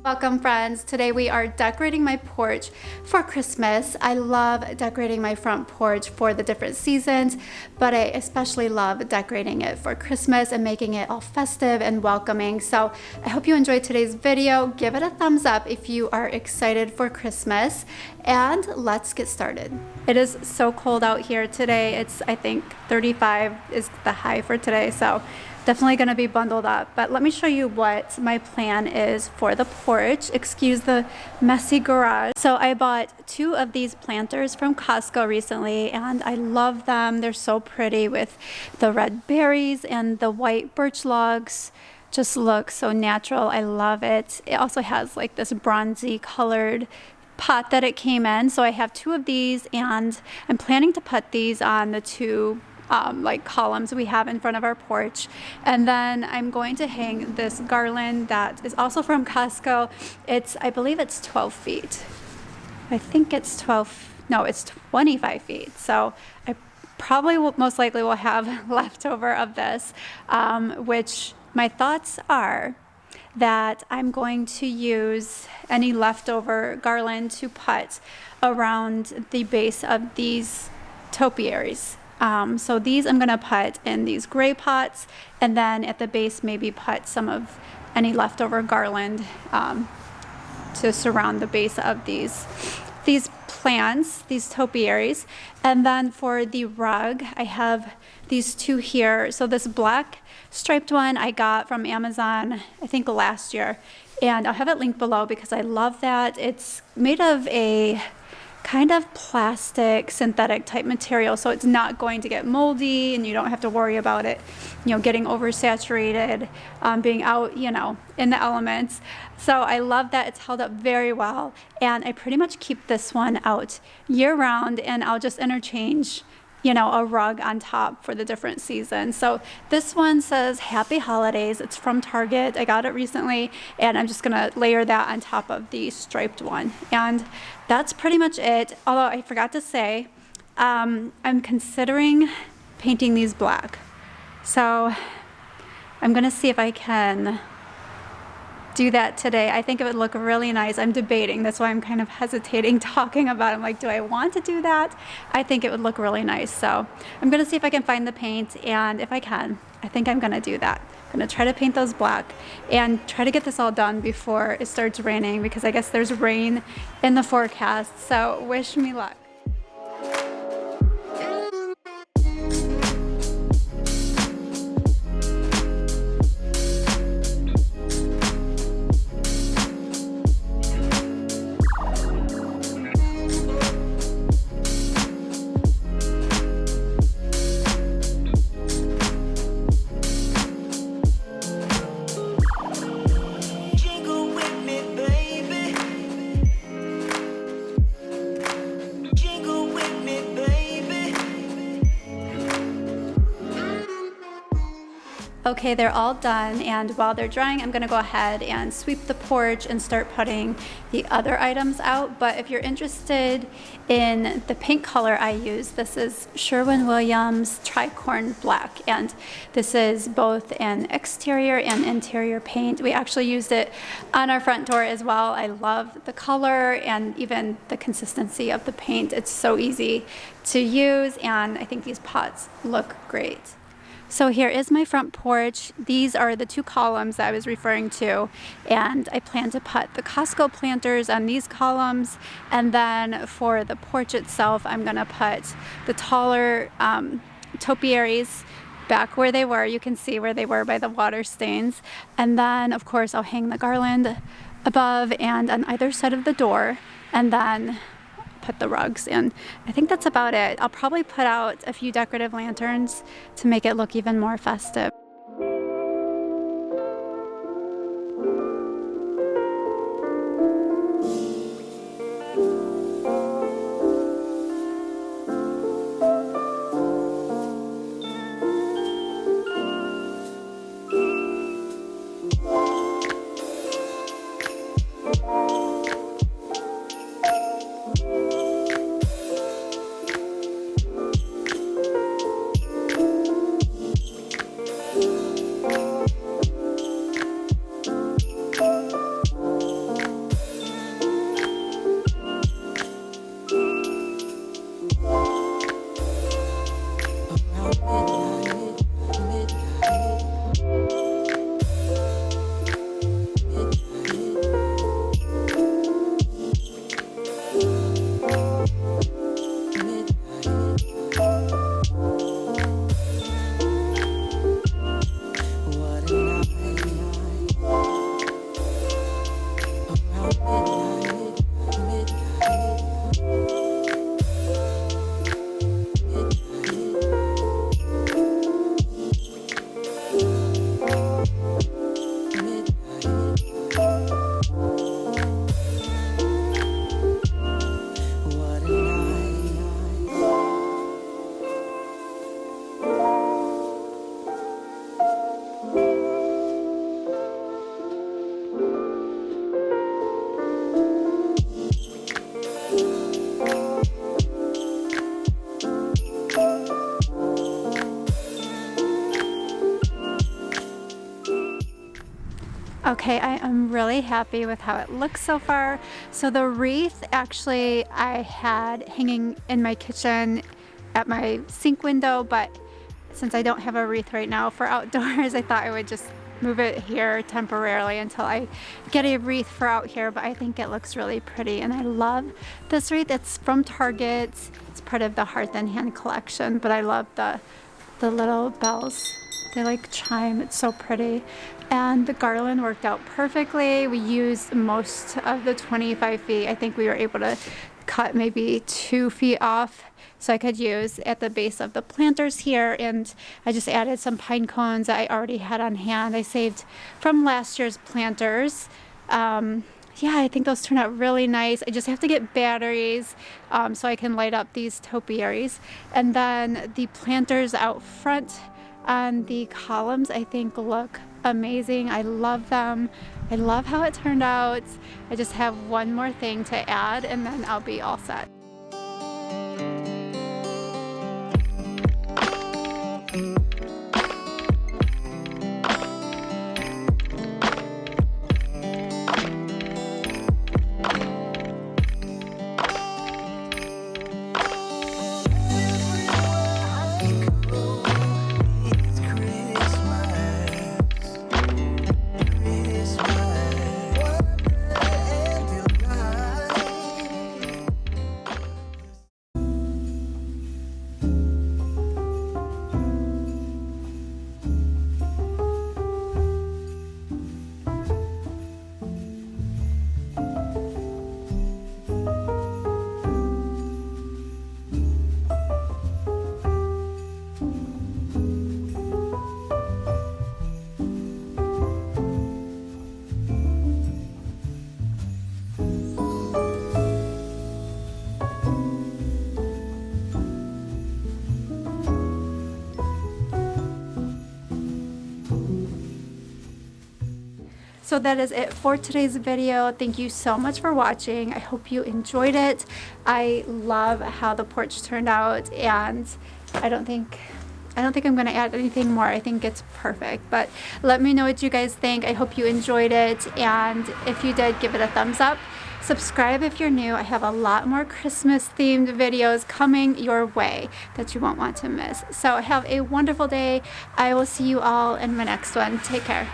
Welcome friends. Today we are decorating my porch for Christmas. I love decorating my front porch for the different seasons, but I especially love decorating it for Christmas and making it all festive and welcoming. So I hope you enjoyed today's video. Give it a thumbs up if you are excited for Christmas, and let's get started. It is so cold out here today. It's, I think 35 is the high for today, so definitely going to be bundled up. But let me show you what my plan is for the porch. Excuse the messy garage. So I bought 2 of these planters from Costco recently, and I love them. They're so pretty with the red berries and the white birch logs. Just look so natural. I love it. It also has like this bronzy colored pot that it came in. So I have 2 of these, and I'm planning to put these on the 2 like columns we have in front of our porch. And then I'm going to hang this garland that is also from Costco. I believe it's 12 feet. I think it's 25 feet. So I probably most likely will have leftover of this, which my thoughts are that I'm going to use any leftover garland to put around the base of these topiaries. So these I'm going to put in these gray pots, and then at the base maybe put some of any leftover garland to surround the base of these plants, these topiaries. And then for the rug, I have these 2 here. So this black striped one I got from Amazon, I think last year, and I'll have it linked below because I love that. It's made of a kind of plastic synthetic type material, so it's not going to get moldy, and you don't have to worry about it, getting oversaturated, being out, in the elements. So I love that it's held up very well, and I pretty much keep this one out year round, and I'll just interchange a rug on top for the different seasons. So this one says Happy Holidays. It's from Target. I got it recently, and I'm just gonna layer that on top of the striped one. And that's pretty much it. Although I forgot to say, I'm considering painting these black. So I'm gonna see if I can do that today. I think it would look really nice. I'm debating. That's why I'm kind of hesitating talking about it. I'm like, do I want to do that? I think it would look really nice. So I'm going to see if I can find the paint, and if I can, I think I'm going to do that. I'm going to try to paint those black and try to get this all done before it starts raining, because I guess there's rain in the forecast. So wish me luck. Okay, they're all done, and while they're drying, I'm gonna go ahead and sweep the porch and start putting the other items out. But if you're interested in the paint color I use, this is Sherwin-Williams Tricorn Black, and this is both an exterior and interior paint. We actually used it on our front door as well. I love the color and even the consistency of the paint. It's so easy to use, and I think these pots look great. So here is my front porch. These are the 2 columns that I was referring to, and I plan to put the Costco planters on these columns, and then for the porch itself, I'm going to put the taller topiaries back where they were. You can see where they were by the water stains, and then of course I'll hang the garland above and on either side of the door, and then put the rugs in. I think that's about it. I'll probably put out a few decorative lanterns to make it look even more festive. Okay, I am really happy with how it looks so far. So the wreath actually I had hanging in my kitchen at my sink window, but since I don't have a wreath right now for outdoors, I thought I would just move it here temporarily until I get a wreath for out here. But I think it looks really pretty, and I love this wreath. It's from Target. It's part of the Hearth and Hand collection, but I love the little bells. They like chime. It's so pretty. And the garland worked out perfectly. We used most of the 25 feet. I think we were able to cut maybe 2 feet off so I could use at the base of the planters here. And I just added some pine cones that I already had on hand. I saved from last year's planters. Yeah, I think those turned out really nice. I just have to get batteries so I can light up these topiaries. And then the planters out front on the columns, I think, look amazing. I love them. I love how it turned out. I just have one more thing to add and then I'll be all set. So that is it for today's video. Thank you so much for watching. I hope you enjoyed it. I love how the porch turned out, and I don't think I'm going to add anything more. I think it's perfect. But let me know what you guys think. I hope you enjoyed it, and if you did, give it a thumbs up. Subscribe if you're new. I have a lot more Christmas themed videos coming your way that you won't want to miss. So have a wonderful day. I will see you all in my next one. Take care.